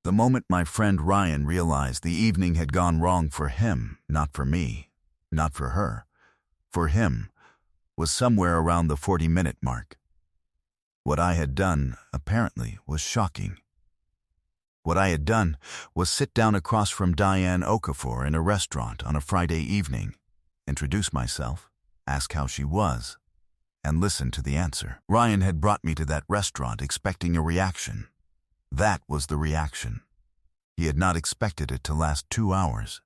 The moment my friend Ryan realized the evening had gone wrong for him, not for me, not for her, for him, was somewhere around the 40-minute mark. What I had done, apparently, was shocking. What I had done was sit down across from Diane Okafor in a restaurant on a Friday evening, introduce myself, ask how she was, and listen to the answer. Ryan had brought me to that restaurant expecting a reaction. That was the reaction. He had not expected it to last 2 hours.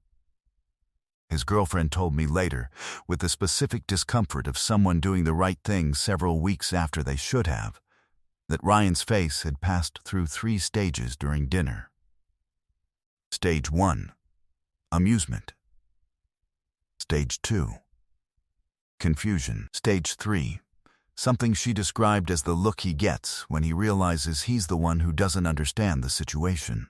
His girlfriend told me later, with the specific discomfort of someone doing the right thing several weeks after they should have, that Ryan's face had passed through 3 stages during dinner. Stage 1, amusement. Stage 2, confusion. Stage 3, something she described as the look he gets when he realizes he's the one who doesn't understand the situation.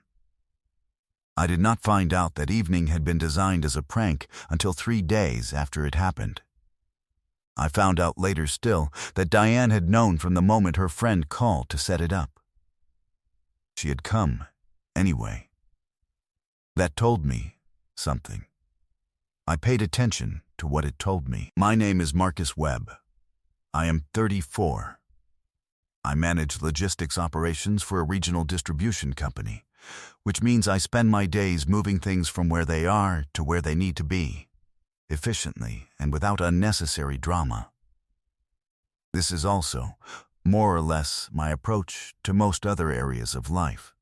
I did not find out that evening had been designed as a prank until 3 days after it happened. I found out later still that Diane had known from the moment her friend called to set it up. She had come anyway. That told me something. I paid attention to what it told me. My name is Marcus Webb. I am 34. I manage logistics operations for a regional distribution company, which means I spend my days moving things from where they are to where they need to be, efficiently and without unnecessary drama. This is also, more or less, my approach to most other areas of life.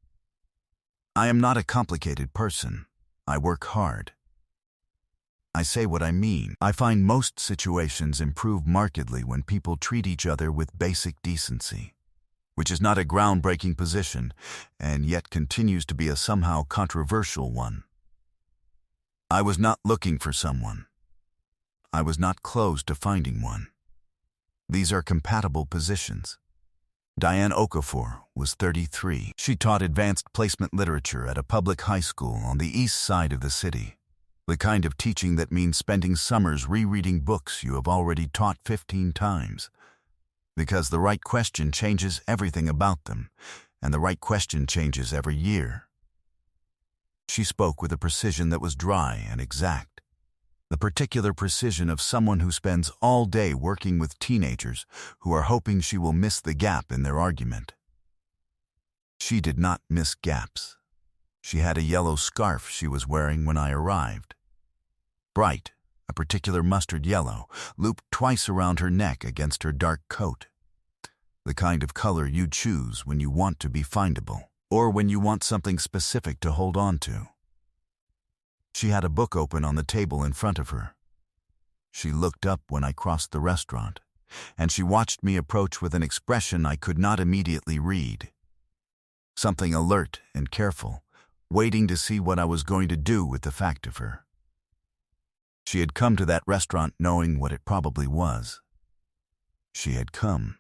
I am not a complicated person. I work hard. I say what I mean. I find most situations improve markedly when people treat each other with basic decency, which is not a groundbreaking position, and yet continues to be a somehow controversial one. I was not looking for someone. I was not close to finding one. These are compatible positions. Diane Okafor was 33. She taught advanced placement literature at a public high school on the east side of the city, the kind of teaching that means spending summers rereading books you have already taught 15 times. Because the right question changes everything about them, and the right question changes every year. She spoke with a precision that was dry and exact, the particular precision of someone who spends all day working with teenagers who are hoping she will miss the gap in their argument. She did not miss gaps. She had a yellow scarf she was wearing when I arrived. Bright, a particular mustard yellow, looped twice around her neck against her dark coat. The kind of color you choose when you want to be findable, or when you want something specific to hold on to. She had a book open on the table in front of her. She looked up when I crossed the restaurant, and she watched me approach with an expression I could not immediately read. Something alert and careful, waiting to see what I was going to do with the fact of her. She had come to that restaurant knowing what it probably was. She had come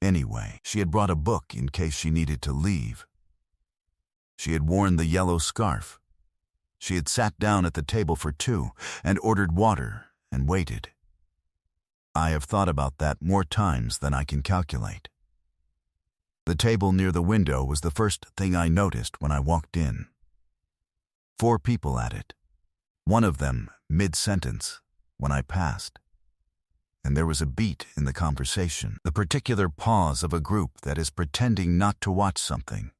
anyway. She had brought a book in case she needed to leave. She had worn the yellow scarf. She had sat down at the table for 2 and ordered water and waited. I have thought about that more times than I can calculate. The table near the window was the first thing I noticed when I walked in. 4 people at it, one of them mid-sentence when I passed. And there was a beat in the conversation, the particular pause of a group that is pretending not to watch something,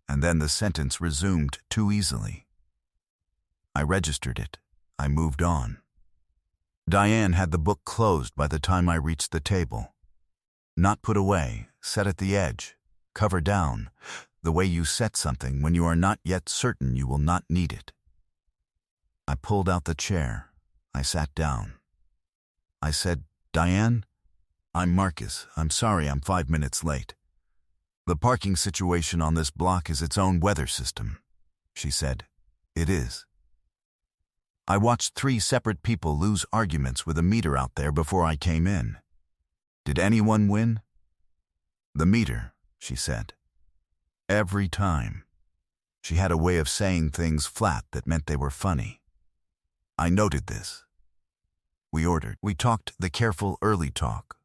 and then the sentence resumed too easily. I registered it. I moved on. Diane had the book closed by the time I reached the table. Not put away, set at the edge, cover down, the way you set something when you are not yet certain you will not need it. I pulled out the chair. I sat down. I said, "Diane, I'm Marcus. I'm sorry I'm 5 minutes late. The parking situation on this block is its own weather system," she said. "It is." I watched 3 separate people lose arguments with a meter out there before I came in. Did anyone win? "The meter," she said. Every time. She had a way of saying things flat that meant they were funny. I noted this. We ordered. We talked the careful early talk,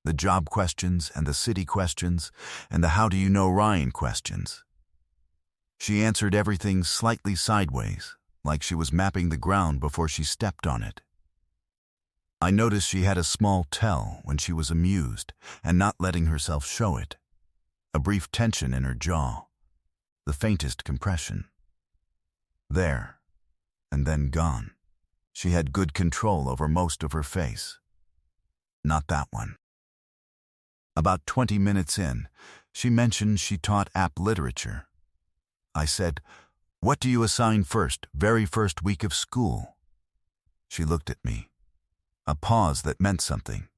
the job questions and the city questions and the how do you know Ryan questions. She answered everything slightly sideways, like she was mapping the ground before she stepped on it. I noticed she had a small tell when she was amused and not letting herself show it. A brief tension in her jaw, the faintest compression. There, and then gone. She had good control over most of her face. Not that one. About 20 minutes in, she mentioned she taught app literature. I said, "What do you assign first, very first week of school?" She looked at me. A pause that meant something.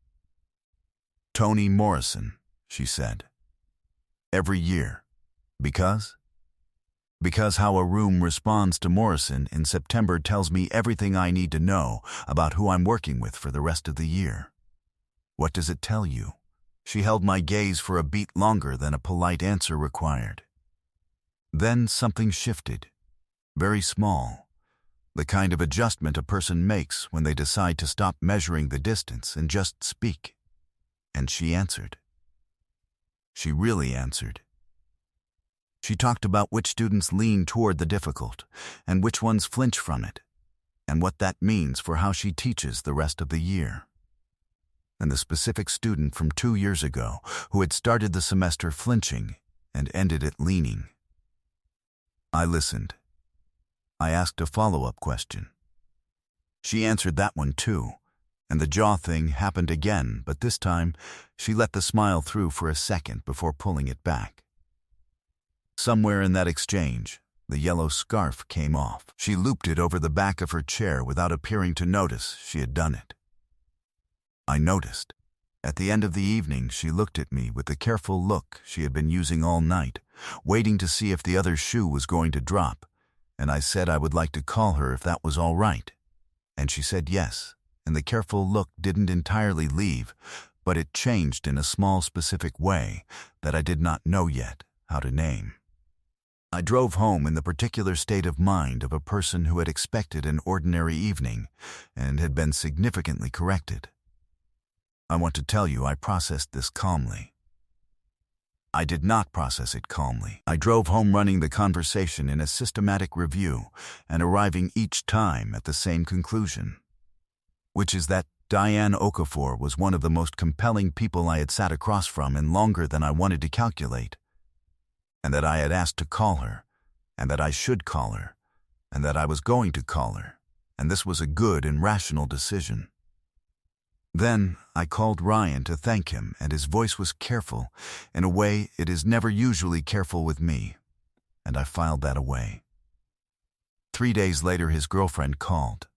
"Toni Morrison," she said. "Every year. Because?" "Because how a room responds to Morrison in September tells me everything I need to know about who I'm working with for the rest of the year." "What does it tell you?" She held my gaze for a beat longer than a polite answer required. Then something shifted. Very small. The kind of adjustment a person makes when they decide to stop measuring the distance and just speak. And she answered. She really answered. She talked about which students lean toward the difficult and which ones flinch from it, and what that means for how she teaches the rest of the year. And the specific student from 2 years ago who had started the semester flinching and ended it leaning. I listened. I asked a follow-up question. She answered that one too, and the jaw thing happened again, but this time she let the smile through for a second before pulling it back. Somewhere in that exchange, the yellow scarf came off. She looped it over the back of her chair without appearing to notice she had done it. I noticed. At the end of the evening, she looked at me with the careful look she had been using all night, waiting to see if the other shoe was going to drop, and I said I would like to call her if that was all right. And she said yes, and the careful look didn't entirely leave, but it changed in a small specific way that I did not know yet how to name. I drove home in the particular state of mind of a person who had expected an ordinary evening and had been significantly corrected. I want to tell you I processed this calmly. I did not process it calmly. I drove home running the conversation in a systematic review and arriving each time at the same conclusion, which is that Diane Okafor was one of the most compelling people I had sat across from in longer than I wanted to calculate, and that I had asked to call her, and that I should call her, and that I was going to call her, and this was a good and rational decision. Then I called Ryan to thank him, and his voice was careful in a way it is never usually careful with me, and I filed that away. 3 days later, his girlfriend called.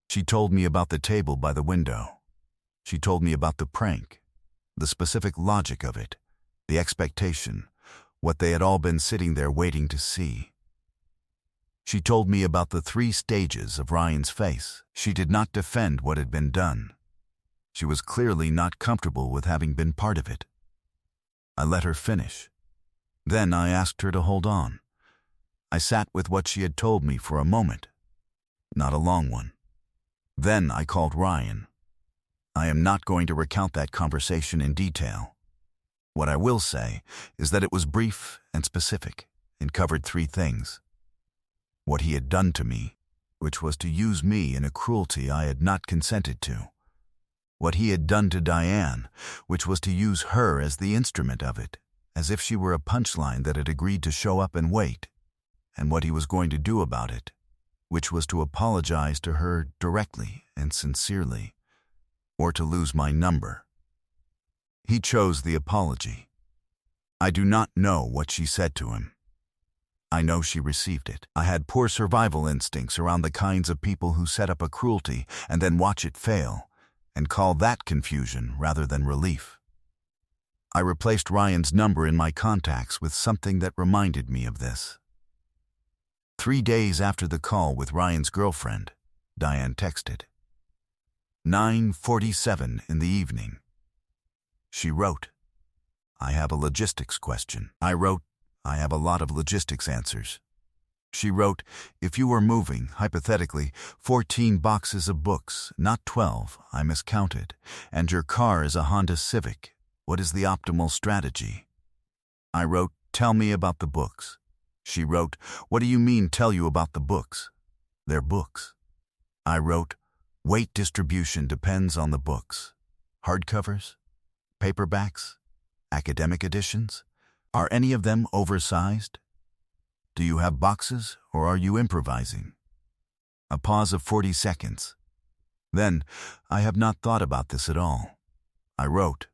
She told me about the table by the window. She told me about the prank, the specific logic of it, the expectation, what they had all been sitting there waiting to see. She told me about the 3 stages of Ryan's face. She did not defend what had been done. She was clearly not comfortable with having been part of it. I let her finish. Then I asked her to hold on. I sat with what she had told me for a moment, not a long one. Then I called Ryan. I am not going to recount that conversation in detail. What I will say is that it was brief and specific and covered 3 things. What he had done to me, which was to use me in a cruelty I had not consented to. What he had done to Diane, which was to use her as the instrument of it, as if she were a punchline that had agreed to show up and wait. And what he was going to do about it, which was to apologize to her directly and sincerely, or to lose my number. He chose the apology. I do not know what she said to him. I know she received it. I had poor survival instincts around the kinds of people who set up a cruelty and then watch it fail, and call that confusion rather than relief. I replaced Ryan's number in my contacts with something that reminded me of this. 3 days after the call with Ryan's girlfriend, Diane texted. 9:47 in the evening. She wrote, "I have a logistics question." I wrote, "I have a lot of logistics answers." She wrote, "If you were moving, hypothetically, 14 boxes of books, not 12, I miscounted, and your car is a Honda Civic, what is the optimal strategy?" I wrote, "Tell me about the books." She wrote, "What do you mean tell you about the books? They're books." I wrote, "Weight distribution depends on the books. Hardcovers? Paperbacks? Academic editions? Are any of them oversized? Do you have boxes or are you improvising?" A pause of 40 seconds. Then, "I have not thought about this at all." I wrote,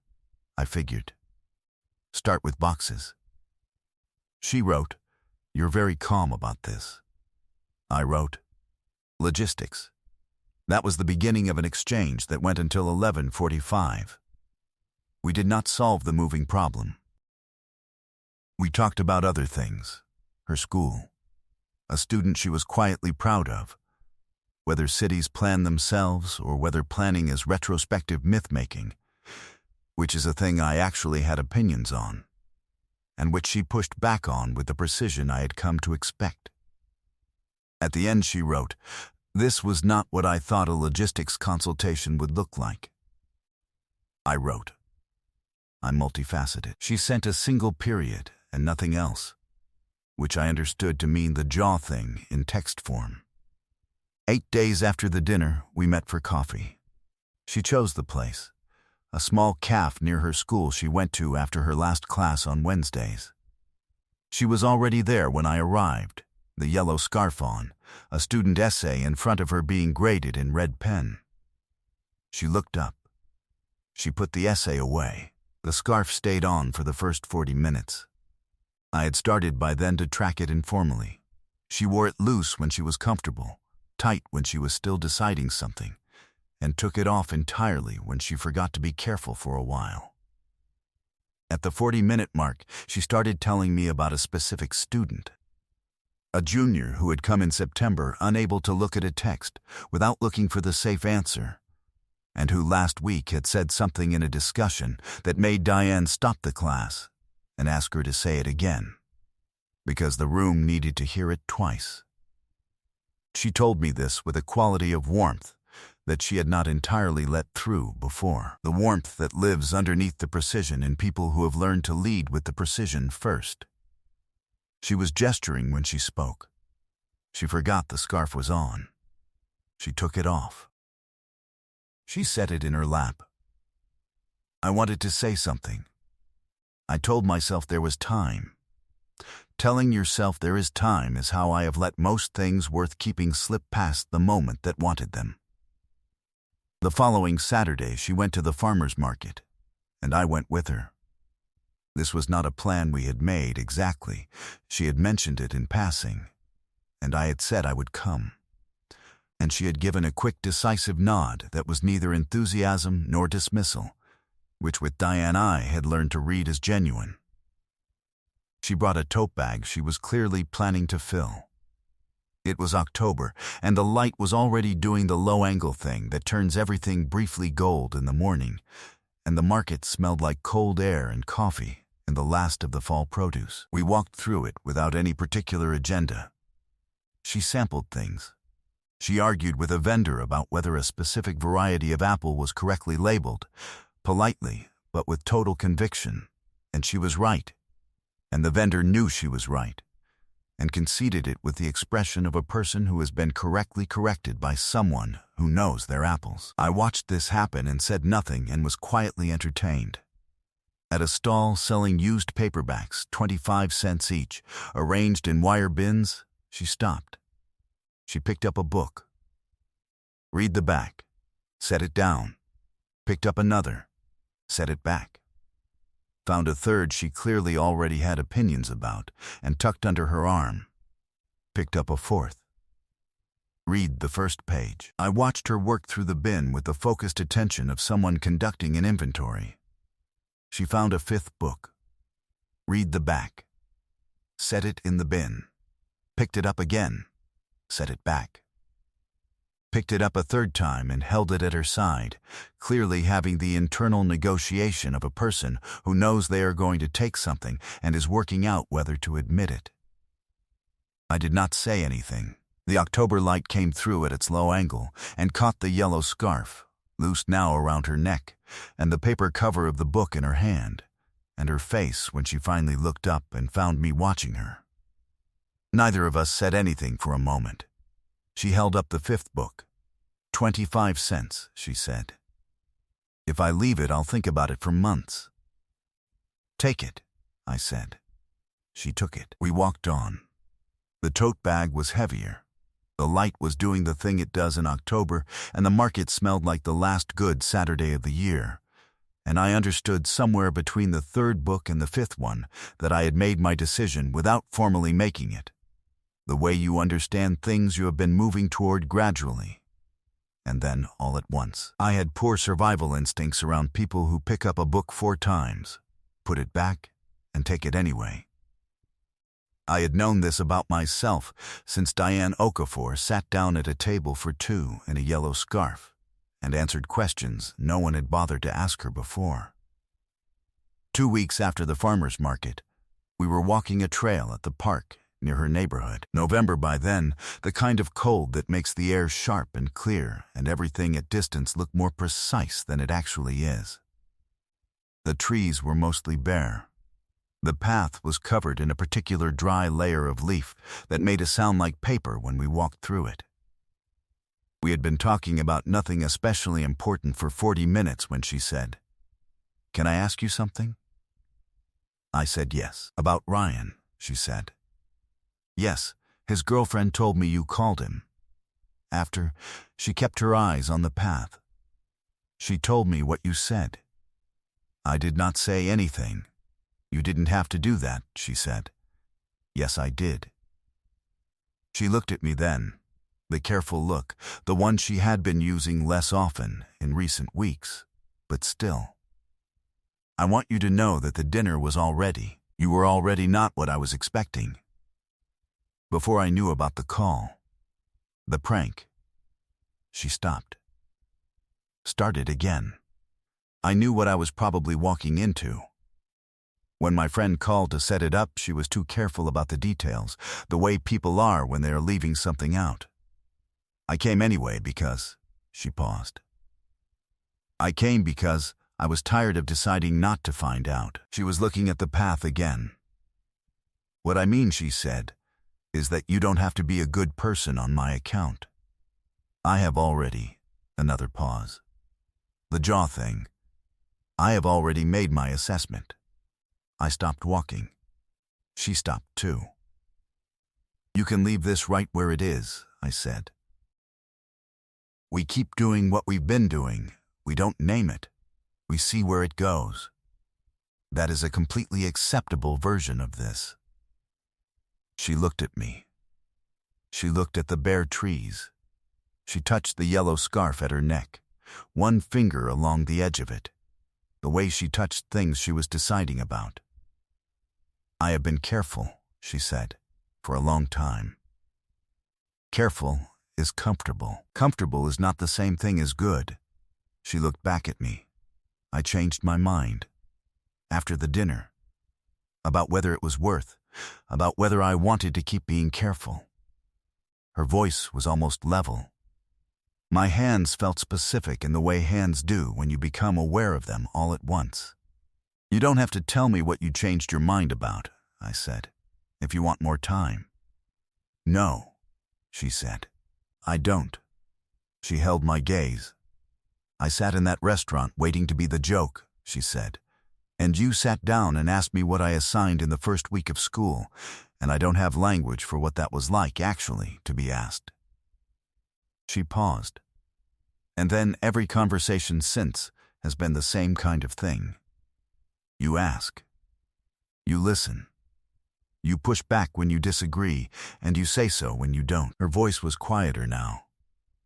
"I figured. Start with boxes." She wrote, "You're very calm about this." I wrote, "Logistics." That was the beginning of an exchange that went until 11:45. We did not solve the moving problem. We talked about other things. Her school. A student she was quietly proud of. Whether cities plan themselves or whether planning is retrospective myth-making, which is a thing I actually had opinions on, and which she pushed back on with the precision I had come to expect. At the end she wrote, "This was not what I thought a logistics consultation would look like." I wrote, "I'm multifaceted." She sent a single period and nothing else, which I understood to mean the jaw thing in text form. 8 days after the dinner, we met for coffee. She chose the place, a small cafe near her school she went to after her last class on Wednesdays. She was already there when I arrived, the yellow scarf on, a student essay in front of her being graded in red pen. She looked up. She put the essay away. The scarf stayed on for the first 40 minutes. I had started by then to track it informally. She wore it loose when she was comfortable, tight when she was still deciding something, and took it off entirely when she forgot to be careful for a while. At the 40-minute mark, she started telling me about a specific student. A junior who had come in September unable to look at a text without looking for the safe answer, and who last week had said something in a discussion that made Diane stop the class and ask her to say it again, because the room needed to hear it twice. She told me this with a quality of warmth that she had not entirely let through before, the warmth that lives underneath the precision in people who have learned to lead with the precision first. She was gesturing when she spoke. She forgot the scarf was on. She took it off. She set it in her lap. I wanted to say something. I told myself there was time. Telling yourself there is time is how I have let most things worth keeping slip past the moment that wanted them. The following Saturday, she went to the farmer's market, and I went with her. This was not a plan we had made exactly. She had mentioned it in passing, and I had said I would come. And she had given a quick, decisive nod that was neither enthusiasm nor dismissal, which with Diane I had learned to read as genuine. She brought a tote bag she was clearly planning to fill. It was October, and the light was already doing the low-angle thing that turns everything briefly gold in the morning, and the market smelled like cold air and coffee and the last of the fall produce. We walked through it without any particular agenda. She sampled things. She argued with a vendor about whether a specific variety of apple was correctly labeled, politely, but with total conviction, and she was right. And the vendor knew she was right, and conceded it with the expression of a person who has been correctly corrected by someone who knows their apples. I watched this happen and said nothing and was quietly entertained. At a stall selling used paperbacks, 25 cents each, arranged in wire bins, she stopped. She picked up a book. Read the back. Set it down. Picked up another. Set it back. Found a third she clearly already had opinions about and tucked under her arm. Picked up a fourth. Read the first page. I watched her work through the bin with the focused attention of someone conducting an inventory. She found a fifth book. Read the back. Set it in the bin. Picked it up again. Set it back. Picked it up a third time and held it at her side, clearly having the internal negotiation of a person who knows they are going to take something and is working out whether to admit it. I did not say anything. The October light came through at its low angle and caught the yellow scarf, loose now around her neck, and the paper cover of the book in her hand, and her face when she finally looked up and found me watching her. Neither of us said anything for a moment. She held up the fifth book. 25 cents, she said. If I leave it, I'll think about it for months. Take it, I said. She took it. We walked on. The tote bag was heavier. The light was doing the thing it does in October, and the market smelled like the last good Saturday of the year. And I understood somewhere between the third book and the fifth one that I had made my decision without formally making it. The way you understand things you have been moving toward gradually. And then, all at once, I had poor survival instincts around people who pick up a book 4 times, put it back, and take it anyway. I had known this about myself since Diane Okafor sat down at a table for 2 in a yellow scarf and answered questions no one had bothered to ask her before. 2 weeks after the farmer's market, we were walking a trail at the park near her neighborhood. November by then, the kind of cold that makes the air sharp and clear and everything at distance look more precise than it actually is. The trees were mostly bare. The path was covered in a particular dry layer of leaf that made a sound like paper when we walked through it. We had been talking about nothing especially important for 40 minutes when she said, "Can I ask you something?" I said yes. "About Ryan," she said. "Yes, his girlfriend told me you called him." After, she kept her eyes on the path. "She told me what you said." "I did not say anything. You didn't have to do that," she said. "Yes, I did." She looked at me then, the careful look, the one she had been using less often in recent weeks, but still. "I want you to know that the dinner was all ready. You were already not what I was expecting." Before I knew about the call, the prank, she stopped. Started again. I knew what I was probably walking into. When my friend called to set it up, she was too careful about the details, the way people are when they are leaving something out. I came anyway because, she paused. I came because I was tired of deciding not to find out. She was looking at the path again. "What I mean," she said, "is that you don't have to be a good person on my account. I have already," another pause. "The jaw thing. I have already made my assessment." I stopped walking. She stopped too. "You can leave this right where it is," I said. "We keep doing what we've been doing. We don't name it. We see where it goes. That is a completely acceptable version of this." She looked at me. She looked at the bare trees. She touched the yellow scarf at her neck, one finger along the edge of it, the way she touched things she was deciding about. "I have been careful," she said, "for a long time." Careful is comfortable. Comfortable is not the same thing as good. She looked back at me. I changed my mind. After the dinner. About whether it was worth, about whether I wanted to keep being careful. Her voice was almost level. My hands felt specific in the way hands do when you become aware of them all at once. "You don't have to tell me what you changed your mind about," I said, "if you want more time." "No," she said. "I don't." She held my gaze. "I sat in that restaurant waiting to be the joke," she said. "And you sat down and asked me what I assigned in the first week of school, and I don't have language for what that was like, actually, to be asked." She paused. And then every conversation since has been the same kind of thing. You ask. You listen. You push back when you disagree, and you say so when you don't. Her voice was quieter now.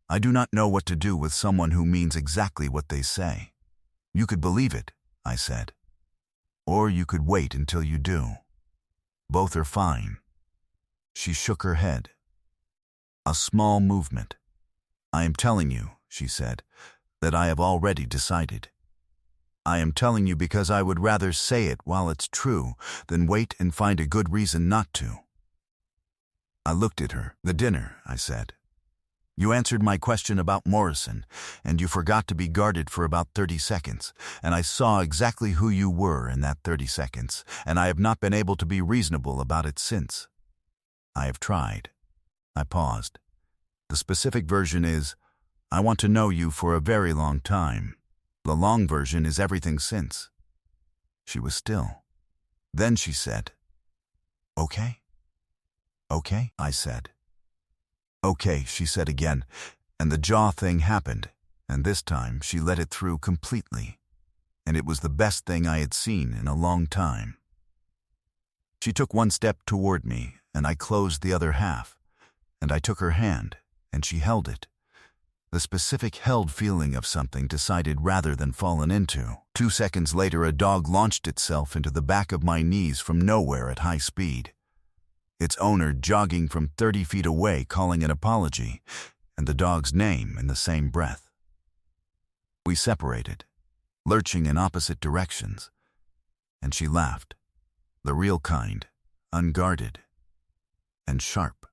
"I do not know what to do with someone who means exactly what they say. You could believe it," I said. "Or you could wait until you do. Both are fine." She shook her head. A small movement. "I am telling you," she said, "that I have already decided. I am telling you because I would rather say it while it's true than wait and find a good reason not to." I looked at her. "The dinner," I said. "You answered my question about Morrison, and you forgot to be guarded for about 30 seconds, and I saw exactly who you were in that 30 seconds, and I have not been able to be reasonable about it since. I have tried. I paused. The specific version is, I want to know you for a very long time. The long version is everything since. She was still. Then she said, Okay? Okay, I said. Okay, she said again, and the jaw thing happened, and this time she let it through completely, and it was the best thing I had seen in a long time. She took one step toward me, and I closed the other half, and I took her hand, and she held it. The specific held feeling of something decided rather than fallen into. 2 seconds later, a dog launched itself into the back of my knees from nowhere at high speed. Its owner jogging from 30 feet away calling an apology, and the dog's name in the same breath. We separated, lurching in opposite directions, and she laughed, the real kind, unguarded, and sharp.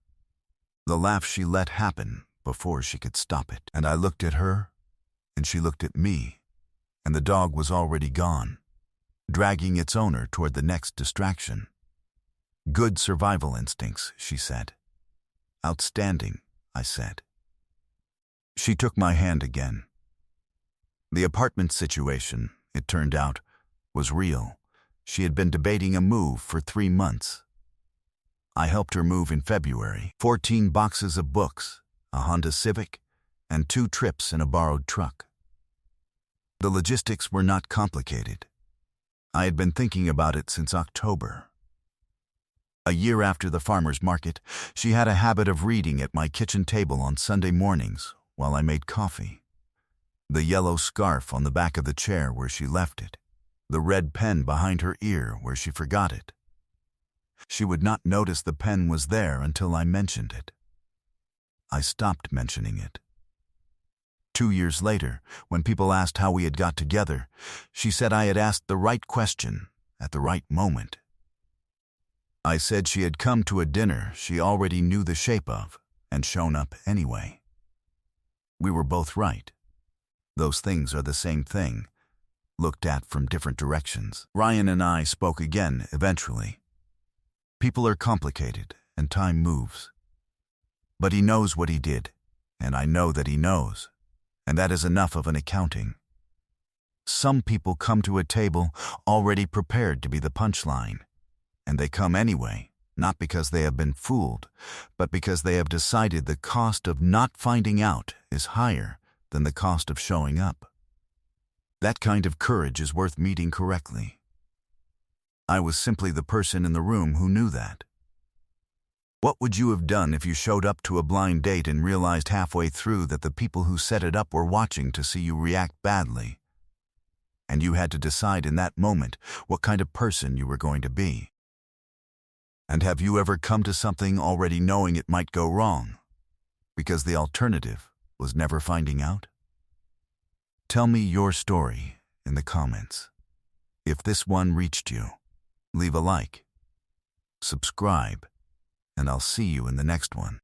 The laugh she let happen before she could stop it. And I looked at her, and she looked at me, and the dog was already gone, dragging its owner toward the next distraction. Good survival instincts, she said. Outstanding, I said. She took my hand again. The apartment situation, it turned out, was real. She had been debating a move for 3 months. I helped her move in February. 14 boxes of books, a Honda Civic, and 2 trips in a borrowed truck. The logistics were not complicated. I had been thinking about it since October. A year after the farmer's market, she had a habit of reading at my kitchen table on Sunday mornings while I made coffee. The yellow scarf on the back of the chair where she left it, the red pen behind her ear where she forgot it. She would not notice the pen was there until I mentioned it. I stopped mentioning it. 2 years later, when people asked how we had got together, she said I had asked the right question at the right moment. I said she had come to a dinner she already knew the shape of and shown up anyway. We were both right. Those things are the same thing, looked at from different directions. Ryan and I spoke again eventually. People are complicated and time moves. But he knows what he did, and I know that he knows, and that is enough of an accounting. Some people come to a table already prepared to be the punchline, and they come anyway, not because they have been fooled, but because they have decided the cost of not finding out is higher than the cost of showing up. That kind of courage is worth meeting correctly. I was simply the person in the room who knew that. What would you have done if you showed up to a blind date and realized halfway through that the people who set it up were watching to see you react badly, and you had to decide in that moment what kind of person you were going to be? And have you ever come to something already knowing it might go wrong, because the alternative was never finding out? Tell me your story in the comments. If this one reached you, leave a like, subscribe, and I'll see you in the next one.